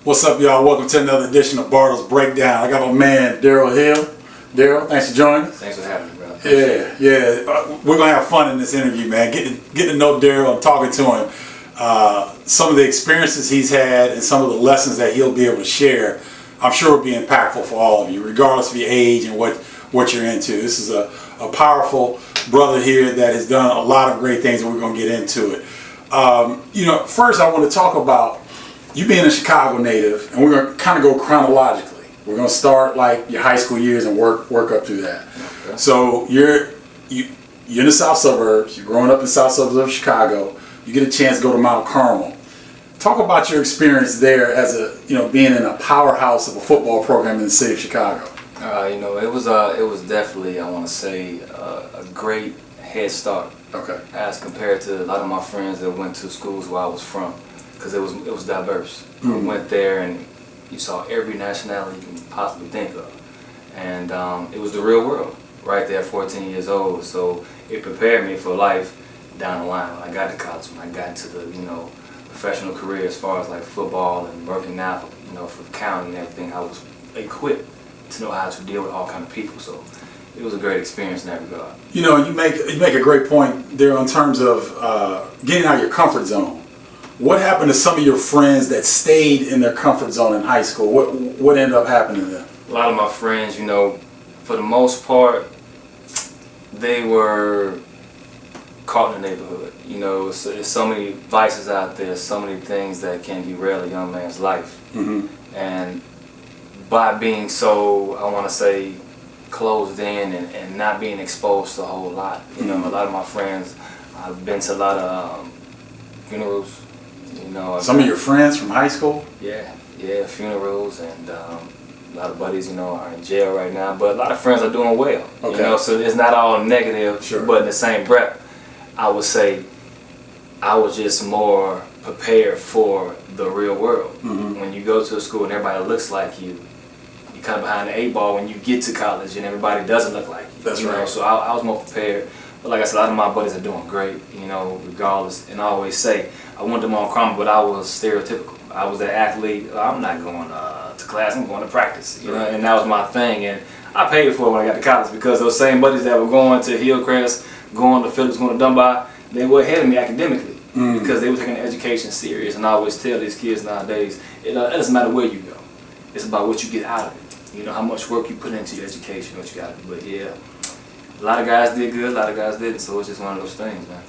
What's up, y'all? Welcome to another edition of Bardo's Breakdown. I got my man, Darrell Hill. Darrell, thanks for joining us. Thanks for having me, bro. We're going to have fun in this interview, man. Getting to know Darrell and talking to him. Some of the experiences he's had and some of the lessons that he'll be able to share, I'm sure will be impactful for all of you, regardless of your age and what you're into. This is a powerful brother here that has done a lot of great things, and we're going to get into it. First I want to talk about you being a Chicago native, and we're going to kind of go chronologically. We're going to start like your high school years and work up through that. Okay. So you're in the south suburbs. You're growing up in the south suburbs of Chicago. You get a chance to go to Mount Carmel. Talk about your experience there as being in a powerhouse of a football program in the city of Chicago. It was definitely, I want to say, a great head start. Okay. As compared to a lot of my friends that went to schools where I was from, because it was diverse. Mm-hmm. We went there and you saw every nationality you can possibly think of, and it was the real world right there at 14 years old. So it prepared me for life down the line. When I got to college, when I got into the professional career as far as like football and working out, for the county and everything, I was equipped to know how to deal with all kind of people. So it was a great experience in that regard. You make a great point there in terms of getting out of your comfort zone. What happened to some of your friends that stayed in their comfort zone in high school? What ended up happening to them? A lot of my friends, for the most part, they were caught in the neighborhood. So there's so many vices out there, so many things that can derail a young man's life. Mm-hmm. And by being so, I want to say, closed in and not being exposed to a whole lot. A lot of my friends, I've been to a lot of funerals. Some of your friends from high school? Yeah, funerals, and a lot of buddies, are in jail right now. But a lot of friends are doing well. Okay. So it's not all negative. Sure. But in the same breath, I would say I was just more prepared for the real world. Mm-hmm. When you go to a school and everybody looks like you, you're kind of behind the 8 ball when you get to college and everybody doesn't look like you. That's right. So I was more prepared. But like I said, a lot of my buddies are doing great, regardless. And I always say, I went to Mount Carmel, but I was stereotypical. I was an athlete. I'm not going to class, I'm going to practice. Right. And that was my thing. And I paid for it when I got to college, because those same buddies that were going to Hillcrest, going to Phillips, going to Dunbar, they were ahead of me academically, because they were taking education serious. And I always tell these kids nowadays, it doesn't matter where you go. It's about what you get out of it. How much work you put into your education, what you got to do. But yeah, a lot of guys did good, a lot of guys didn't, so it's just one of those things, man.